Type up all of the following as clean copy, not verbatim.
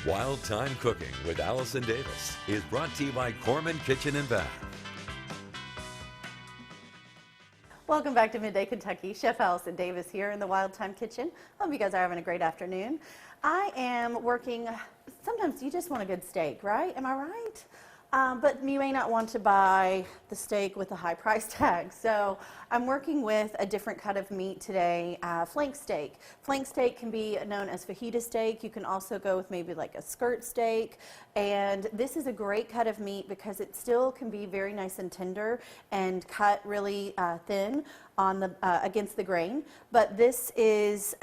Wild Thyme Cooking with Allison Davis is brought to you by Corman Kitchen and Bath. Welcome back to Midday Kentucky. Chef Allison Davis here in the Wild Thyme Kitchen. Hope you guys are having a great afternoon. I am working, sometimes you just want a good steak, right? Am I right? But you may not want to buy the steak with a high price tag. So I'm working with a different cut of meat today, flank steak. Flank steak can be known as fajita steak. You can also go with maybe like a skirt steak. And this is a great cut of meat because it still can be very nice and tender and cut really thin on the against the grain. But this is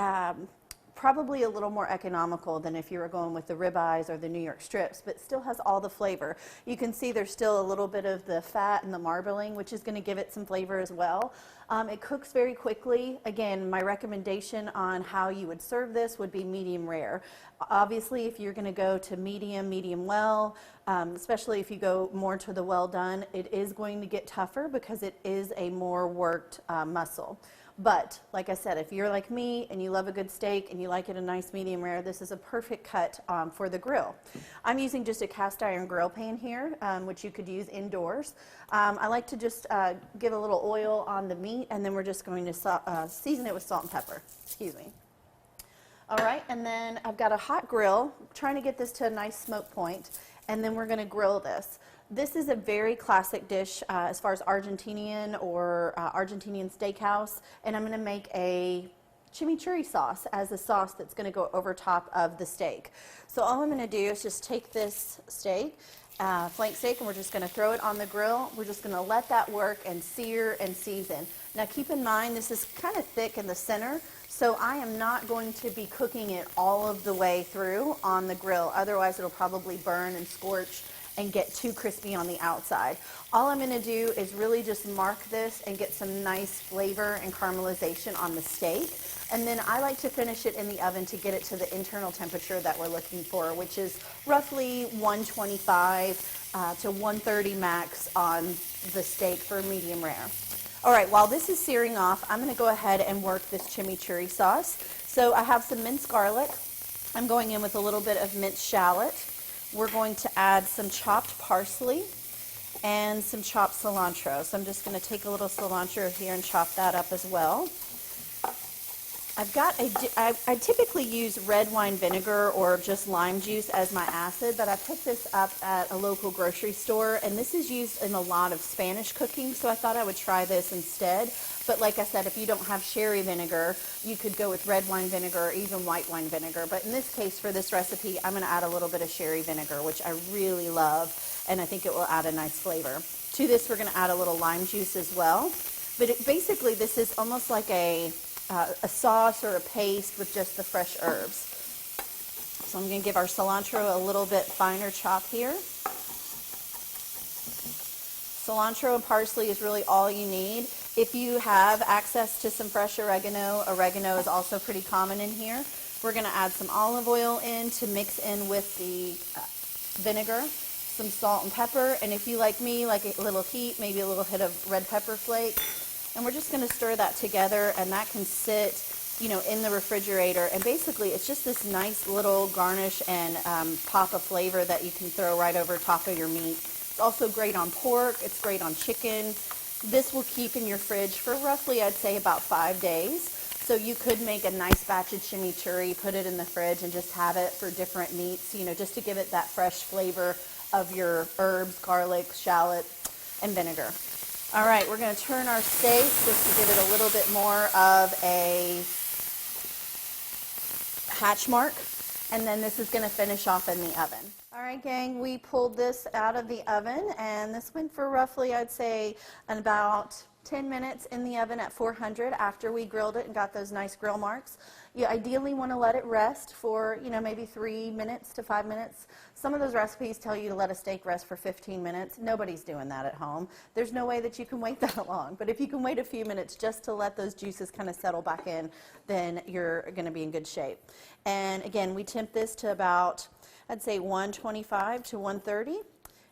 probably a little more economical than if you were going with the ribeyes or the New York strips, but still has all the flavor. You can see there's still a little bit of the fat and the marbling, which is going to give it some flavor as well. It cooks very quickly. Again, my recommendation on how you would serve this would be medium rare. Obviously, if you're going to go to medium well, especially if you go more to the well done, it is going to get tougher because it is a more worked muscle. But like I said, if you're like me and you love a good steak and you like it a nice medium rare, this is a perfect cut for the grill. I'm using just a cast iron grill pan here, which you could use indoors. I like to just give a little oil on the meat, and then we're just going to season it with salt and pepper. Excuse me. All right, and then I've got a hot grill, trying to get this to a nice smoke point, and then we're going to grill this. This is a very classic dish as far as Argentinian or Argentinian steakhouse, and I'm going to make a chimichurri sauce as a sauce that's going to go over top of the steak. So all I'm going to do is just take this steak, flank steak, and we're just going to throw it on the grill. We're just going to let that work and sear and season. Now keep in mind this is kind of thick in the center, so I am not going to be cooking it all of the way through on the grill. Otherwise it'll probably burn and scorch and get too crispy on the outside. All I'm going to do is really just mark this and get some nice flavor and caramelization on the steak. And then I like to finish it in the oven to get it to the internal temperature that we're looking for, which is roughly 125 to 130 max on the steak for medium rare. All right, while this is searing off, I'm going to go ahead and work this chimichurri sauce. So I have some minced garlic. I'm going in with a little bit of minced shallot. We're going to add some chopped parsley and some chopped cilantro. So I'm just going to take a little cilantro here and chop that up as well. I typically use red wine vinegar or just lime juice as my acid, but I picked this up at a local grocery store, and this is used in a lot of Spanish cooking, so I thought I would try this instead. But like I said, if you don't have sherry vinegar, you could go with red wine vinegar or even white wine vinegar. But in this case, for this recipe, I'm going to add a little bit of sherry vinegar, which I really love, and I think it will add a nice flavor. To this, we're going to add a little lime juice as well. But basically, this is almost like a sauce or a paste with just the fresh herbs. So I'm going to give our cilantro a little bit finer chop here. Cilantro and parsley is really all you need. If you have access to some fresh oregano, oregano is also pretty common in here. We're going to add some olive oil in to mix in with the vinegar, some salt and pepper, and if you like me, like a little heat, maybe a little hit of red pepper flakes. And we're just going to stir that together, and that can sit, in the refrigerator. And basically, it's just this nice little garnish and pop of flavor that you can throw right over top of your meat. It's also great on pork. It's great on chicken. This will keep in your fridge for roughly, I'd say, about 5 days. So you could make a nice batch of chimichurri, put it in the fridge, and just have it for different meats, just to give it that fresh flavor of your herbs, garlic, shallot, and vinegar. All right, we're going to turn our steak just to give it a little bit more of a hatch mark, and then this is going to finish off in the oven. All right, gang, we pulled this out of the oven, and this went for roughly, I'd say, about 10 minutes in the oven at 400 after we grilled it and got those nice grill marks. You ideally want to let it rest for, maybe 3 minutes to 5 minutes. Some of those recipes tell you to let a steak rest for 15 minutes. Nobody's doing that at home. There's no way that you can wait that long. But if you can wait a few minutes just to let those juices kind of settle back in, then you're going to be in good shape. And again, we temp this to about, I'd say 125 to 130.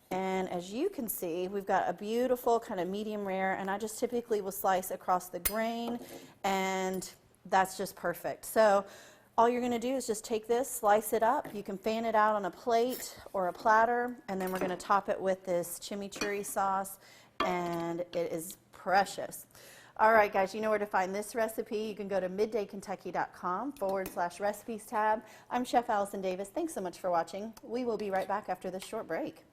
And as you can see, we've got a beautiful kind of medium rare, and I just typically will slice across the grain, and that's just perfect. So All you're going to do is just take this, slice it up. You can fan it out on a plate or a platter, and then we're going to top it with this chimichurri sauce, and it is precious. All right, guys, you know where to find this recipe. You can go to middaykentucky.com/recipes tab. I'm Chef Allison Davis. Thanks so much for watching. We will be right back after this short break.